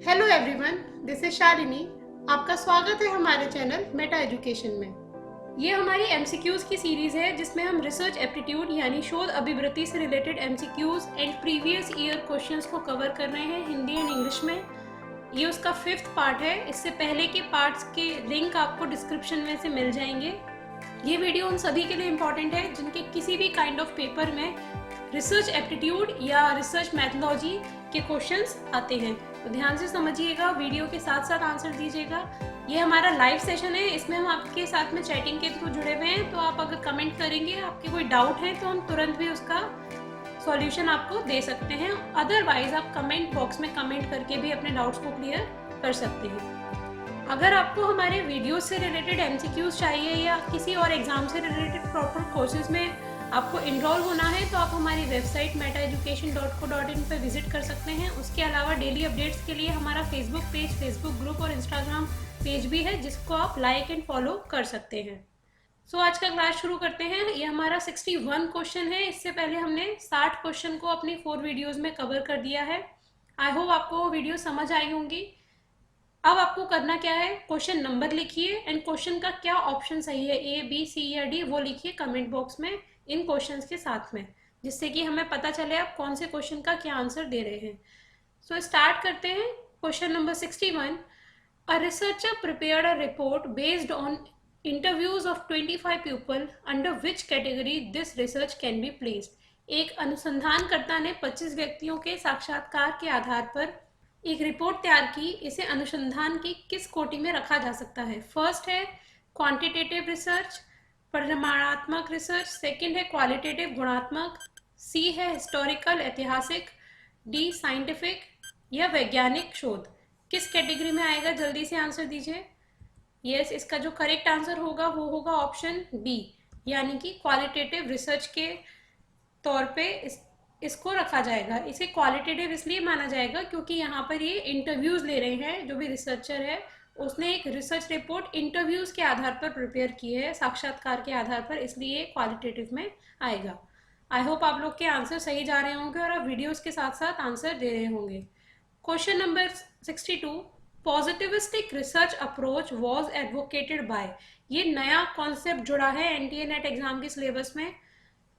Hello everyone, this is Shalini. आपका स्वागत है हमारे चैनल मेटा एजुकेशन में। ये हमारी एमसीक्यूज की सीरीज है जिसमें हम रिसर्च एप्टीट्यूड यानी शोध अभिवृत्ति से related MCQs and previous year questions को कवर कर रहे हैं हिंदी एंड इंग्लिश में। ये उसका 5th पार्ट है। इससे पहले के पार्ट्स के लिंक आपको डिस्क्रिप्शन में से मिल जाएंगे। ये वीडियो उन सभी के लिए इम्पॉर्टेंट है जिनके किसी भी काइंड ऑफ पेपर में रिसर्च एप्टीट्यूड या रिसर्च मैथोलॉजी के क्वेश्चंस आते हैं। तो ध्यान से समझिएगा, वीडियो के साथ साथ आंसर दीजिएगा। ये हमारा लाइव सेशन है, इसमें हम आपके साथ में चैटिंग के थ्रू जुड़े हुए हैं। तो आप अगर कमेंट करेंगे, आपके कोई डाउट है तो हम तुरंत भी उसका सॉल्यूशन आपको दे सकते हैं। अदरवाइज आप कमेंट बॉक्स में कमेंट करके भी अपने डाउट्स को क्लियर कर सकते हैं। अगर आपको हमारे वीडियो से रिलेटेड एमसीक्यूज चाहिए या किसी और एग्जाम से रिलेटेड प्रॉपर कोर्सेज में आपको इनरोल होना है तो आप हमारी वेबसाइट metaeducation.co.in पर विजिट कर सकते हैं। उसके अलावा डेली अपडेट्स के लिए हमारा फेसबुक पेज, फेसबुक ग्रुप और इंस्टाग्राम पेज भी है जिसको आप लाइक एंड फॉलो कर सकते हैं। सो आज का क्लास शुरू करते हैं। ये हमारा 61 क्वेश्चन है। इससे पहले हमने 60 क्वेश्चन को अपनी 4 वीडियोज में कवर कर दिया है। आई होप आपको वो वीडियो समझ आई होंगी। अब आपको करना क्या है, क्वेश्चन नंबर लिखिए एंड क्वेश्चन का क्या ऑप्शन सही है, ए बी सी या डी, वो लिखिए कमेंट बॉक्स में इन क्वेश्चंस के साथ में, जिससे कि हमें पता चले आप कौन से क्वेश्चन का क्या आंसर दे रहे हैं। सो स्टार्ट करते हैं। Question number 61, a researcher prepared a report based on interviews of 25 people under which category this research can be placed. एक अनुसंधानकर्ता ने 25 व्यक्तियों के साक्षात्कार के आधार पर एक रिपोर्ट तैयार की। इसे अनुसंधान की किस कोटि में रखा जा सकता है? फर्स्ट है क्वांटिटेटिव रिसर्च, परिमाणात्मक रिसर्च। सेकंड है क्वालिटेटिव गुणात्मक। सी है हिस्टोरिकल ऐतिहासिक। डी साइंटिफिक या वैज्ञानिक शोध। किस कैटेगरी में आएगा? जल्दी से आंसर दीजिए। यस, इसका जो करेक्ट आंसर होगा वो होगा ऑप्शन बी, यानी कि क्वालिटेटिव रिसर्च के तौर पे इसको रखा जाएगा। इसे क्वालिटेटिव इसलिए माना जाएगा क्योंकि यहाँ पर ये इंटरव्यूज ले रहे हैं। जो भी रिसर्चर है उसने एक रिसर्च रिपोर्ट इंटरव्यूज के आधार पर प्रिपेयर की है, साक्षात्कार के आधार पर, इसलिए क्वालिटेटिव में आएगा। आई होप आप लोग के आंसर सही जा रहे होंगे और आप वीडियोस के साथ साथ आंसर दे रहे होंगे। Question number 62, positivistic research approach was advocated by. ये नया कॉन्सेप्ट जुड़ा है एनटीए नेट एग्जाम के सिलेबस में।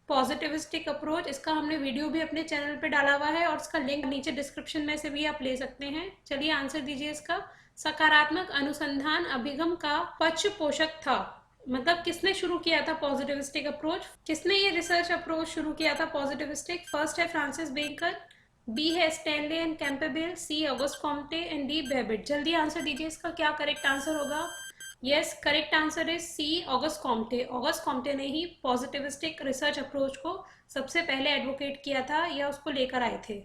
पॉजिटिविस्टिक अप्रोच, इसका हमने वीडियो भी अपने चैनल पे डाला हुआ है और इसका लिंक नीचे डिस्क्रिप्शन में से भी आप ले सकते हैं। चलिए आंसर दीजिए इसका। सकारात्मक अनुसंधान अभिगम का पक्ष पोषक था। मतलब किसने शुरू किया था पॉजिटिविस्टिक अप्रोच? किसने ये रिसर्च अप्रोच शुरू किया था पॉजिटिविस्टिक? फर्स्ट है फ्रांसिस बेकर, बी है Stanley and Campbell, C August Comte and D Babbitt. जल्दी आंसर दीजिए, इसका क्या करेक्ट आंसर होगा? Yes, correct answer is C, August Comte. August Comte ने ही पॉजिटिविस्टिक रिसर्च अप्रोच को सबसे पहले एडवोकेट किया था या उसको लेकर आए थे।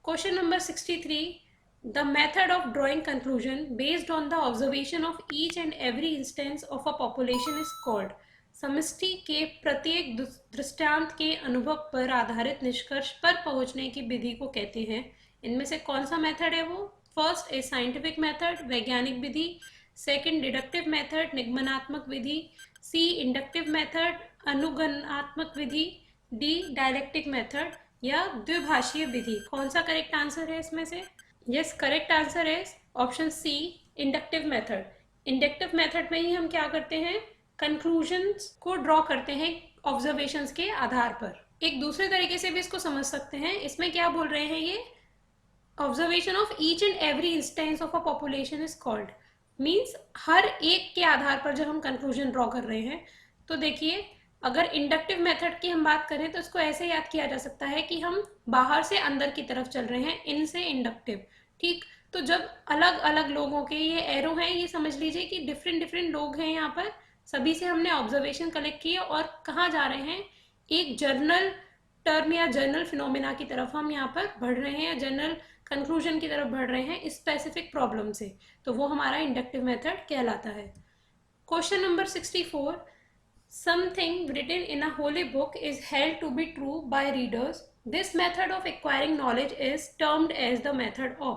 Question number 63, the method of drawing conclusion based on the observation of each and every instance of a population is called. समष्टि के प्रत्येक दृष्टांत के अनुभव पर आधारित निष्कर्ष पर पहुंचने की विधि को कहते हैं। इनमें से कौन सा मेथड है वो? फर्स्ट ए साइंटिफिक मेथड, वैज्ञानिक विधि। सेकंड डिडक्टिव मेथड, निगमनात्मक विधि। सी इंडक्टिव मेथड, अनुगमनात्मक विधि। डी डायलेक्टिक मेथड या द्विभाषीय विधि। कौन सा करेक्ट आंसर है इसमें से? यस, करेक्ट आंसर है option C, inductive method. Inductive method में ही हम क्या करते हैं, कंक्लूजन्स को ड्रॉ करते हैं ऑब्जर्वेशंस के आधार पर। एक दूसरे तरीके से भी इसको समझ सकते हैं। इसमें क्या बोल रहे हैं ये, observation of each and every instance of a population is called, means हर एक के आधार पर जब हम कंक्लूजन ड्रॉ कर रहे हैं। तो देखिए, अगर इंडक्टिव मेथड की हम बात करें तो इसको ऐसे याद किया जा सकता है कि हम बाहर से अंदर की तरफ चल रहे हैं, इन से इंडक्टिव। ठीक, तो जब अलग अलग लोगों के ये एरो हैं, ये समझ लीजिए कि डिफरेंट डिफरेंट लोग हैं यहाँ पर, सभी से हमने ऑब्जर्वेशन कलेक्ट किए और कहाँ जा रहे हैं, एक जर्नल टर्म या जर्नल फिनोमिना की तरफ हम यहाँ पर बढ़ रहे हैं, या जर्नल कंक्लूजन की तरफ बढ़ रहे हैं स्पेसिफिक प्रॉब्लम से। तो वो हमारा इंडक्टिव मेथड कहलाता है। Question number 64, something written in a holy book is held to be true by readers. This method of acquiring knowledge is termed as the method of.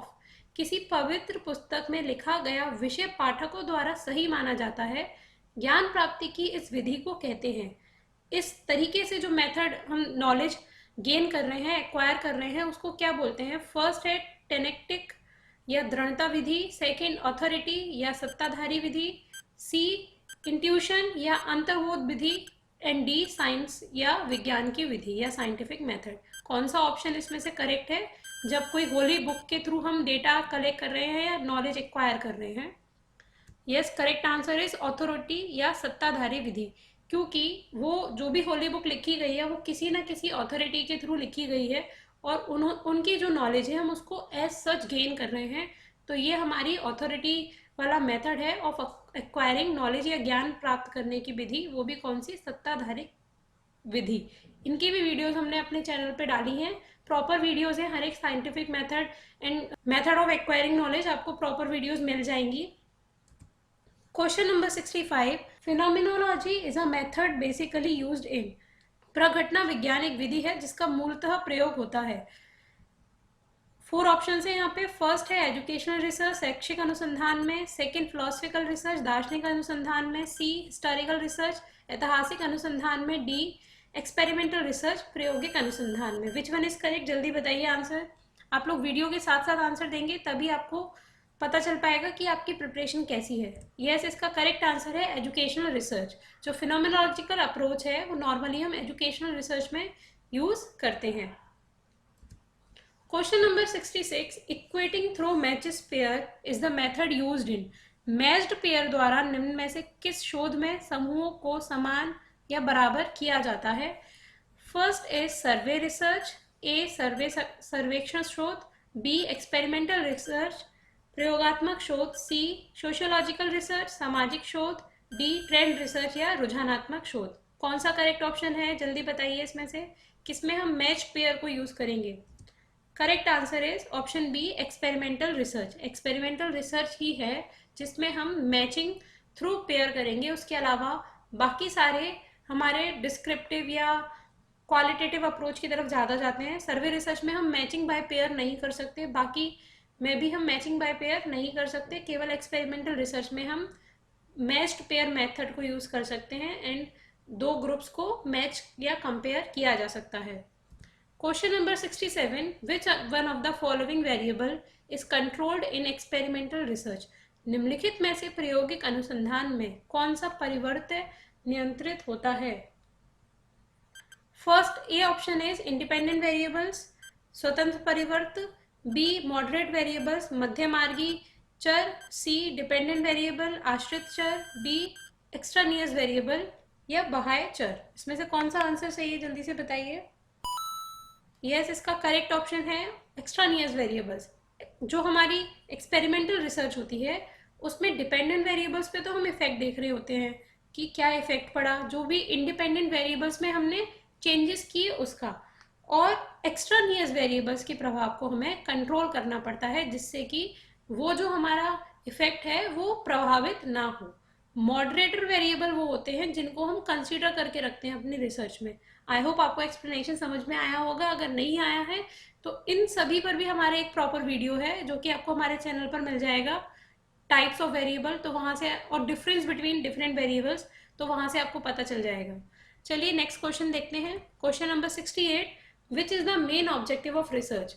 किसी पवित्र पुस्तक में लिखा गया विषय पाठकों द्वारा सही माना जाता है। ज्ञान प्राप्ति की इस विधि को कहते हैं। इस तरीके से जो मेथड हम नॉलेज गेन कर रहे हैं, एक्वायर कर रहे हैं, उसको क्या बोलते हैं? फर्स्ट है टेनेक्टिक या दृढ़ता विधि, सेकंड ऑथोरिटी या सत्ताधारी विधि, सी इंट्यूशन या अंतर्बोध विधि, एंड डी साइंस या विज्ञान की विधि या साइंटिफिक मेथड। कौन सा ऑप्शन इसमें से करेक्ट है? जब कोई होली बुक के थ्रू हम डेटा कलेक्ट कर रहे हैं या नॉलेज एक्वायर कर रहे हैं। Yes, correct answer is authority या सत्ताधारी विधि, क्योंकि वो जो भी होली बुक लिखी गई है वो किसी ना किसी ऑथोरिटी के थ्रू लिखी गई है और उनकी जो नॉलेज है हम उसको एज सच गेन कर रहे हैं। तो ये हमारी ऑथोरिटी वाला मेथड है ऑफ एक्वायरिंग नॉलेज या ज्ञान प्राप्त करने की विधि, वो भी कौन सी? सत्ताधारी विधि। इनकी भी वीडियोस हमने अपने चैनल पे डाली हैं, प्रॉपर वीडियोस हैं, हर एक scientific method and method of acquiring knowledge आपको प्रॉपर वीडियोस मिल जाएंगी। Question number 65, phenomenology is a method basically used in. प्रघटना विज्ञान एक विधि है जिसका मूलतः प्रयोग होता है। 4 ऑप्शन है यहाँ पे। फर्स्ट है एजुकेशनल रिसर्च, शैक्षिक अनुसंधान में। सेकंड फिलोसफिकल रिसर्च, दार्शनिक अनुसंधान में। सी हिस्टोरिकल रिसर्च, ऐतिहासिक अनुसंधान में। डी एक्सपेरिमेंटल रिसर्च, प्रायोगिक अनुसंधान में। विच वन इज करेक्ट? जल्दी बताइए आंसर। आप लोग वीडियो के साथ साथ आंसर देंगे तभी आपको पता चल पाएगा कि आपकी प्रिपरेशन कैसी है। यस, इसका करेक्ट आंसर है एजुकेशनल रिसर्च। जो फिनोमिनोलॉजिकल अप्रोच है वो नॉर्मली हम एजुकेशनल रिसर्च में यूज करते हैं। Question number 66, equating through matches pair is the method used in. Matched pair द्वारा निम्न में से किस शोध में समूहों को समान या बराबर किया जाता है? फर्स्ट इज सर्वे रिसर्च, ए सर्वेक्षण शोध, बी एक्सपेरिमेंटल रिसर्च प्रयोगात्मक शोध, सी सोशियोलॉजिकल रिसर्च सामाजिक शोध, डी ट्रेंड रिसर्च या रुझानात्मक शोध। कौन सा करेक्ट ऑप्शन है? जल्दी बताइए इसमें से किसमें हम मैच पेयर को यूज करेंगे। Correct answer is option B experimental research. Experimental research ही है जिसमें हम मैचिंग थ्रू पेयर करेंगे। उसके अलावा बाकी सारे हमारे डिस्क्रिप्टिव या क्वालिटेटिव अप्रोच की तरफ ज़्यादा जाते हैं। सर्वे रिसर्च में हम मैचिंग बाय पेयर नहीं कर सकते, बाकी में भी हम मैचिंग बाय पेयर नहीं कर सकते। केवल एक्सपेरिमेंटल रिसर्च में हम मैच्ड पेयर मेथड को यूज़ कर सकते हैं एंड 2 ग्रुप्स को मैच या कंपेयर किया जा सकता है। Question number 67, which one of the following variable is controlled in experimental research. निम्नलिखित में से प्रायोगिक अनुसंधान में कौन सा परिवर्तन नियंत्रित होता है? First A option is independent variables, स्वतंत्र परिवर्त। बी मॉडरेट वेरिएबल्स, मध्यमार्गी चर। सी डिपेंडेंट वेरिएबल, आश्रित चर। डी एक्स्ट्रानियस वेरिएबल या बाह्य चर। इसमें से कौन सा आंसर सही है? जल्दी से बताइए। यस, इसका करेक्ट ऑप्शन है एक्स्ट्रानियस वेरिएबल्स। जो हमारी एक्सपेरिमेंटल रिसर्च होती है उसमें डिपेंडेंट वेरिएबल्स पे तो हम इफेक्ट देख रहे होते हैं कि क्या इफेक्ट पड़ा, जो भी इंडिपेंडेंट वेरिएबल्स में हमने चेंजेस किए उसका, और एक्स्ट्रानियस वेरिएबल्स के प्रभाव को हमें कंट्रोल करना पड़ता है जिससे कि वो जो हमारा इफेक्ट है वो प्रभावित ना हो। मॉडरेटर वेरिएबल वो होते हैं जिनको हम कंसीडर करके रखते हैं अपनी रिसर्च में। आई होप आपको एक्सप्लेनेशन समझ में आया होगा। अगर नहीं आया है तो इन सभी पर भी हमारे एक प्रॉपर वीडियो है जो कि आपको हमारे चैनल पर मिल जाएगा, टाइप्स ऑफ वेरिएबल, तो वहाँ से, और डिफरेंस बिटवीन डिफरेंट वेरिएबल्स, तो वहाँ से आपको पता चल जाएगा। चलिए नेक्स्ट क्वेश्चन देखते हैं। Question number 68, which is the main objective of research.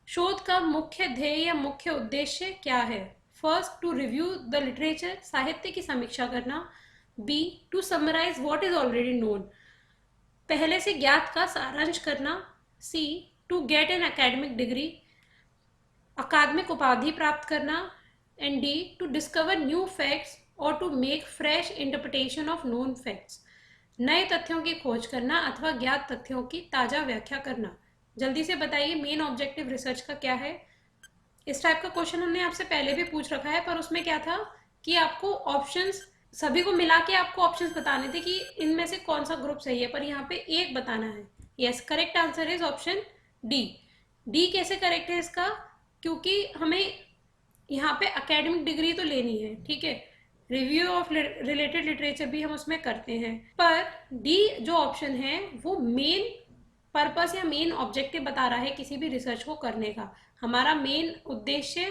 शोध का मुख्य ध्येय या मुख्य उद्देश्य क्या है? First, to review the literature, साहित्य की समीक्षा करना। B to summarise what is already known, पहले से ज्ञात का सारांश करना। C to get an academic degree, अकादमिक उपाधि प्राप्त करना। And D to discover new facts और to make fresh interpretation of known facts, नए तथ्यों की खोज करना अथवा ज्ञात तथ्यों की ताजा व्याख्या करना। जल्दी से बताइए मेन ऑब्जेक्टिव रिसर्च का क्या है। इस टाइप का क्वेश्चन हमने आपसे पहले भी पूछ रखा है, पर उसमें क्या था कि आपको ऑप्शंस सभी को मिला के आपको ऑप्शंस बताने थे कि इनमें से कौन सा ग्रुप सही है, पर यहाँ पे एक बताना है। Yes, correct answer is option D. D कैसे करेक्ट है इसका? क्योंकि हमें यहाँ पे एकेडमिक डिग्री तो लेनी है, ठीक है, रिव्यू ऑफ रिलेटेड लिटरेचर भी हम उसमें करते हैं, पर डी जो ऑप्शन है वो मेन पर्पस या मेन ऑब्जेक्टिव बता रहा है किसी भी रिसर्च को करने का। हमारा मेन उद्देश्य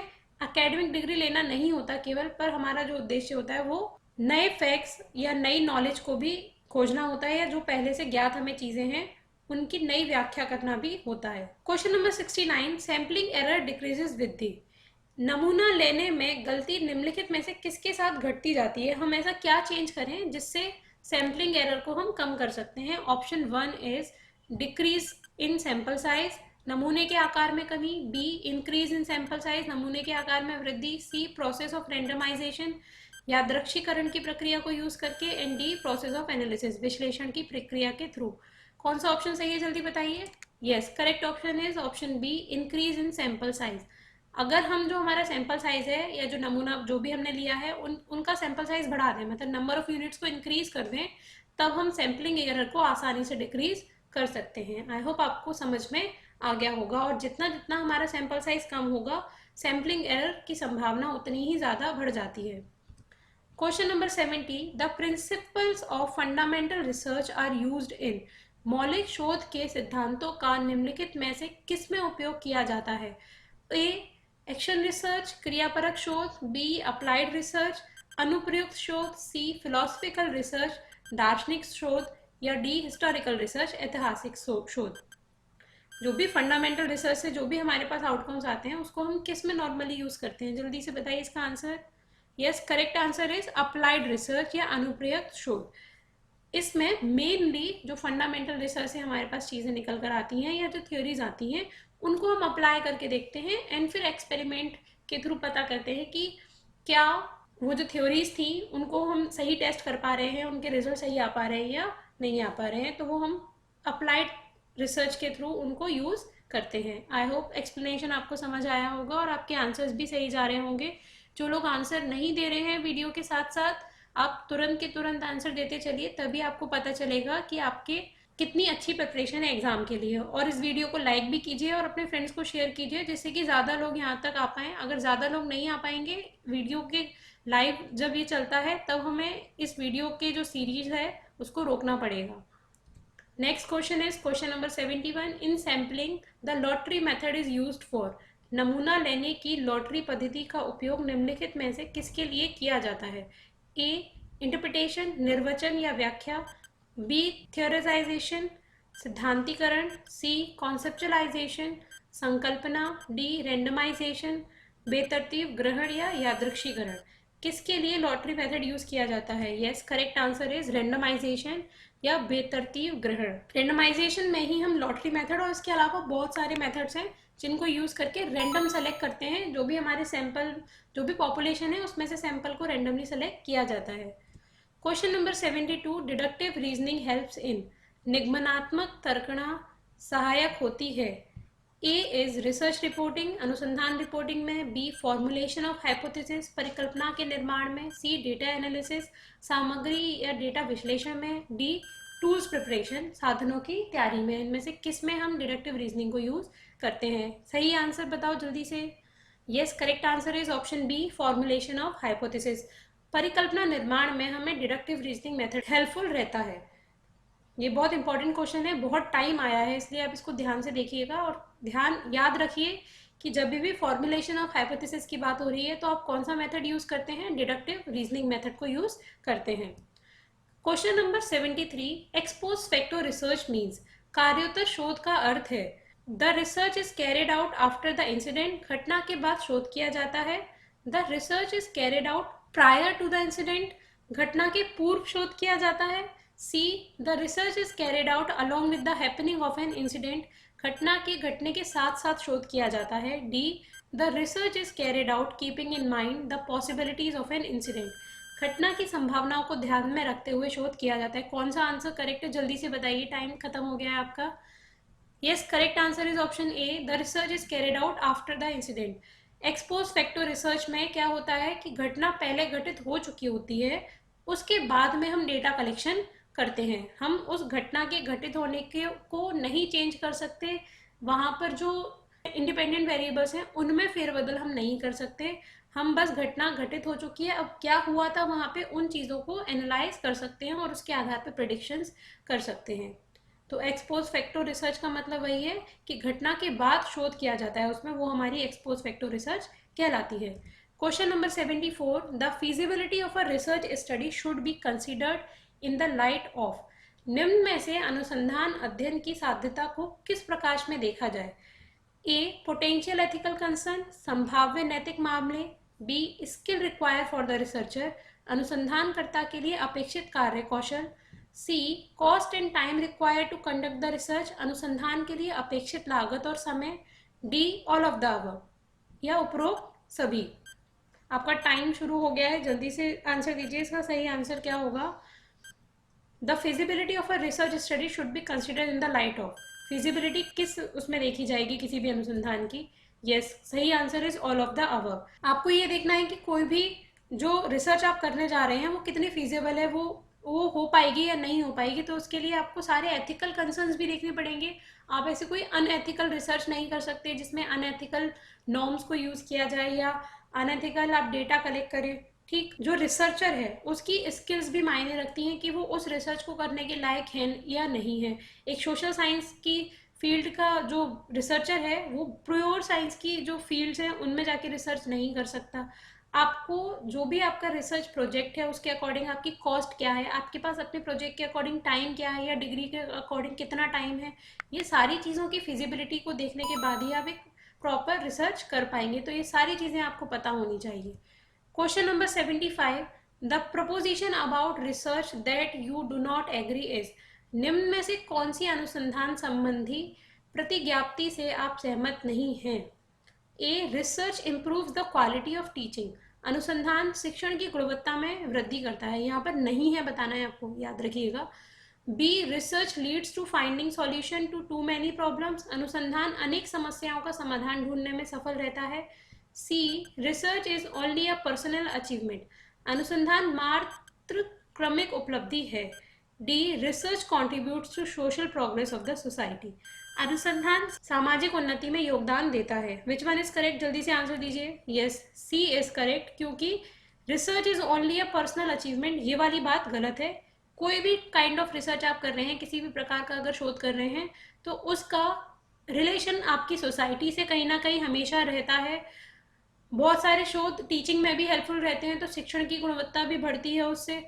एकेडमिक डिग्री लेना नहीं होता केवल, पर हमारा जो उद्देश्य होता है वो नए फैक्ट्स या नई नॉलेज को भी खोजना होता है, या जो पहले से ज्ञात हमें चीजें हैं उनकी नई व्याख्या करना भी होता है। Question number 69, sampling error decreases with the. नमूना लेने में गलती निम्नलिखित में से किसके साथ घटती जाती है? हम ऐसा क्या चेंज करें जिससे सैम्पलिंग एरर को हम कम कर सकते हैं? Option 1 is decrease in sample size, नमूने के आकार में कमी। B, increase in sample size, नमूने के आकार में वृद्धि। सी, प्रोसेस ऑफ रेंडमाइजेशन, यादृच्छीकरण की प्रक्रिया को यूज करके। And D, process of analysis, विश्लेषण की प्रक्रिया के थ्रू। कौन सा ऑप्शन सही है, जल्दी बताइए। Yes, correct option is option B, increase in sample size. अगर हम जो हमारा सैंपल साइज है या जो नमूना जो भी हमने लिया है उनका सैंपल साइज बढ़ा दें, मतलब नंबर ऑफ यूनिट्स को इंक्रीज कर दें, तब हम सैम्पलिंग एरर को आसानी से डिक्रीज कर सकते हैं। आई होप आपको समझ में आ गया होगा। और जितना जितना हमारा सैंपल साइज कम होगा, सैम्पलिंग एरर की संभावना उतनी ही ज़्यादा बढ़ जाती है। Question number 70, the principles of fundamental research are used in, मौलिक शोध के सिद्धांतों का निम्नलिखित में से किस में उपयोग किया जाता है? ए, एक्शन रिसर्च, क्रियापरक शोध। बी, अप्लाइड रिसर्च, अनुप्रयुक्त शोध। सी, फिलोसफिकल रिसर्च, दार्शनिक शोध। या डी, हिस्टोरिकल रिसर्च, ऐतिहासिक शोध। जो भी फंडामेंटल रिसर्च से जो भी हमारे पास आउटकम्स आते हैं उसको हम किस में नॉर्मली यूज करते हैं? जल्दी से बताइए इसका answer. Yes, correct answer is applied research या अनुप्रयुक्त शोध। इसमें मेनली जो फंडामेंटल रिसर्च से हमारे पास चीज़ें निकल कर आती हैं या जो थ्योरीज आती हैं उनको हम अप्लाई करके देखते हैं एंड फिर एक्सपेरिमेंट के थ्रू पता करते हैं कि क्या वो जो थ्योरीज थी उनको हम सही टेस्ट कर पा रहे हैं, उनके रिजल्ट सही आ पा रहे हैं या नहीं आ पा रहे हैं, तो वो हम अप्लाइड रिसर्च के थ्रू उनको यूज़ करते हैं। आई होप एक्सप्लेनेशन आपको समझ आया होगा और आपके आंसर्स भी सही जा रहे होंगे। जो लोग आंसर नहीं दे रहे हैं वीडियो के साथ साथ, आप तुरंत के तुरंत आंसर देते चलिए, तभी आपको पता चलेगा कि आपके कितनी अच्छी प्रिपरेशन है एग्जाम के लिए। और इस वीडियो को लाइक भी कीजिए और अपने फ्रेंड्स को शेयर कीजिए जिससे कि ज़्यादा लोग यहाँ तक आ पाएँ। अगर ज़्यादा लोग नहीं आ पाएंगे वीडियो के लाइव जब ये चलता है तब हमें इस वीडियो के जो सीरीज है उसको रोकना पड़ेगा। Next question is question number 71, in sampling the lottery method is used for, नमूना लेने की लॉटरी पद्धति का उपयोग निम्नलिखित में से किसके लिए किया जाता है? ए, इंटरप्रिटेशन, निर्वचन या व्याख्या। बी, थियोरेटाइजेशन, सिद्धांतीकरण। सी, कॉन्सेप्चुअलाइजेशन, संकल्पना। डी, रेंडमाइजेशन, बेतरतीब ग्रहण या यादृच्छीकरण। किसके लिए लॉटरी मेथड यूज किया जाता है? Yes, correct answer is randomization या बेतरतीब ग्रहण। रेंडमाइजेशन में ही हम लॉटरी मेथड और इसके अलावा बहुत सारे मेथड्स हैं जिनको यूज करके रैंडम सेलेक्ट करते हैं। जो भी हमारे सैंपल, जो भी पॉपुलेशन है उसमें से सैंपल को रैंडमली सेलेक्ट किया जाता है। Question number 72, deductive reasoning helps in, निगमनात्मक तर्कणा सहायक होती है। ए इज रिसर्च रिपोर्टिंग, अनुसंधान रिपोर्टिंग में। बी, फॉर्मुलेशन ऑफ हाइपोथेसिस, परिकल्पना के निर्माण में। सी, डेटा एनालिसिस, सामग्री या डेटा विश्लेषण में। डी, टूल्स प्रिपरेशन, साधनों की तैयारी में। इनमें से किस में हम डिडक्टिव रीजनिंग को यूज करते हैं? सही आंसर बताओ जल्दी से। Yes, correct answer is option B, formulation of hypothesis. परिकल्पना निर्माण में हमें डिडक्टिव रीजनिंग मेथड हेल्पफुल रहता है। ये बहुत इंपॉर्टेंट क्वेश्चन है, बहुत टाइम आया है, इसलिए आप इसको ध्यान से देखिएगा और ध्यान याद रखिए कि जब भी फॉर्मुलेशन ऑफ हाइपोथेसिस की बात हो रही है तो आप कौन सा मेथड यूज करते हैं? डिडक्टिव रीजनिंग मेथड को यूज करते हैं। Question number 73, ex post facto research means, कार्योत्तर शोध का अर्थ है the research is carried out after the incident, घटना के बाद शोध किया जाता है। The research is carried out prior to the incident, घटना के पूर्व शोध किया जाता है। C, the research is carried out along with the happening of an incident, घटना के घटने के साथ साथ शोध किया जाता है। D, the research is carried out keeping in mind the possibilities of an incident, घटना की संभावनाओं को ध्यान में रखते हुए शोध किया जाता है। कौन सा आंसर करेक्ट है जल्दी से बताइए, टाइम खत्म हो गया है आपका। Yes, correct answer is option A, the research is carried out after the incident. Ex post facto research में क्या होता है कि घटना पहले घटित हो चुकी होती है, उसके बाद में हम डेटा कलेक्शन करते हैं। हम उस घटना के घटित होने के को नहीं चेंज कर सकते, वहाँ पर जो इंडिपेंडेंट वेरिएबल्स हैं उनमें फेरबदल हम नहीं कर सकते। हम बस घटना घटित हो चुकी है, अब क्या हुआ था वहाँ पे उन चीज़ों को एनालाइज कर सकते हैं और उसके आधार पर प्रेडिक्शंस कर सकते हैं। तो एक्सपोज फैक्टो रिसर्च का मतलब वही है कि घटना के बाद शोध किया जाता है उसमें, वो हमारी एक्सपोज फैक्टो रिसर्च कहलाती है। Question number 74, the feasibility of a research study should be considered in the light of, निम्न में से अनुसंधान अध्ययन की साध्यता को किस प्रकाश में देखा जाए? ए पोटेंशियल एथिकल कंसर्न, संभाव्य नैतिक मामले। B skill require for the researcher, अनुसंधानकर्ता के लिए अपेक्षित कार्य कौशल। C cost and time required to conduct the research, अनुसंधान के लिए अपेक्षित लागत और समय। D all of the above, या उपरोक्त सभी। आपका टाइम शुरू हो गया है, जल्दी से आंसर दीजिए। इसका सही आंसर क्या होगा? The feasibility of a research study should be considered in the light of, feasibility किस उसमें देखी जाएगी किसी भी अनुसंधान की? यस, सही answer is all of the above. आपको ये देखना है कि कोई भी जो रिसर्च आप करने जा रहे हैं वो कितनी फिजिबल है, वो हो पाएगी या नहीं हो पाएगी। तो उसके लिए आपको सारे एथिकल कंसर्न्स भी देखने पड़ेंगे। आप ऐसे कोई अनएथिकल रिसर्च नहीं कर सकते जिसमें अनएथिकल नॉर्म्स को यूज किया जाए या अनएथिकल आप डेटा कलेक्ट करें। ठीक, जो रिसर्चर है उसकी स्किल्स भी मायने रखती हैं कि वो उस रिसर्च को करने के लायक हैं या नहीं है। एक सोशल साइंस की फील्ड का जो रिसर्चर है वो प्योर साइंस की जो फील्ड्स हैं उनमें जाके रिसर्च नहीं कर सकता। आपको जो भी आपका रिसर्च प्रोजेक्ट है उसके अकॉर्डिंग आपकी कॉस्ट क्या है, आपके पास अपने प्रोजेक्ट के अकॉर्डिंग टाइम क्या है या डिग्री के अकॉर्डिंग कितना टाइम है, ये सारी चीज़ों की फिजिबिलिटी को देखने के बाद ही आप एक प्रॉपर रिसर्च कर पाएंगे। तो ये सारी चीज़ें आपको पता होनी चाहिए। Question number 75, the proposition about research that you do not agree is, निम्न में से कौन सी अनुसंधान संबंधी प्रतिज्ञप्ति से आप सहमत नहीं हैं? A research improves the quality of teaching, अनुसंधान शिक्षण की गुणवत्ता में वृद्धि करता है, यहाँ पर नहीं है बताना है आपको, याद रखिएगा। B research leads to finding solution to too many problems, अनुसंधान अनेक समस्याओं का समाधान ढूंढने में सफल रहता है। C research is only a personal achievement, अनुसंधान मात्र क्रमिक उपलब्धि है। D research contributes to social progress of the society, अनुसंधान सामाजिक उन्नति में योगदान देता है। Which one is correct? जल्दी से आंसर दीजिए। यस, सी इज करेक्ट, क्योंकि research is only a personal achievement, ये वाली बात गलत है। कोई भी काइंड ऑफ रिसर्च आप कर रहे हैं, किसी भी प्रकार का अगर शोध कर रहे हैं, तो उसका रिलेशन आपकी सोसाइटी से कहीं ना कहीं हमेशा रहता है। बहुत सारे शोध टीचिंग में भी हेल्पफुल रहते हैं, तो शिक्षण की गुणवत्ता भी बढ़ती है उससे।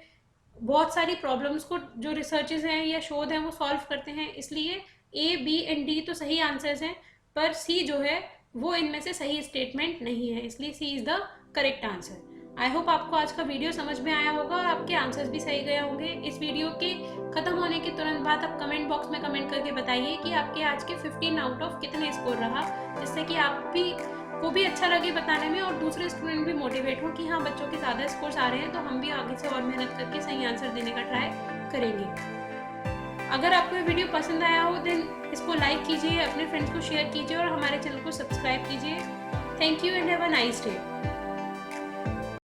बहुत सारी प्रॉब्लम्स को जो रिसर्चेज हैं या शोध हैं वो सॉल्व करते हैं। इसलिए ए बी एंड डी तो सही आंसर्स हैं, पर सी जो है वो इनमें से सही स्टेटमेंट नहीं है, इसलिए C is the correct answer. I hope आपको आज का वीडियो समझ में आया होगा और आपके आंसर्स भी सही गए होंगे। इस वीडियो के खत्म होने के तुरंत बाद आप कमेंट बॉक्स में कमेंट करके बताइए कि आपके आज के 15 आउट ऑफ कितने स्कोर रहा, जिससे कि आप भी को भी अच्छा लगे बताने में और दूसरे स्टूडेंट भी मोटिवेट हो कि हाँ बच्चों के ज़्यादा स्कोर्स आ रहे हैं, तो हम भी आगे से और मेहनत करके सही आंसर देने का ट्राई करेंगे। अगर आपको ये वीडियो पसंद आया हो देन इसको लाइक कीजिए, अपने फ्रेंड्स को शेयर कीजिए और हमारे चैनल को सब्सक्राइब कीजिए। Thank you and have a nice day.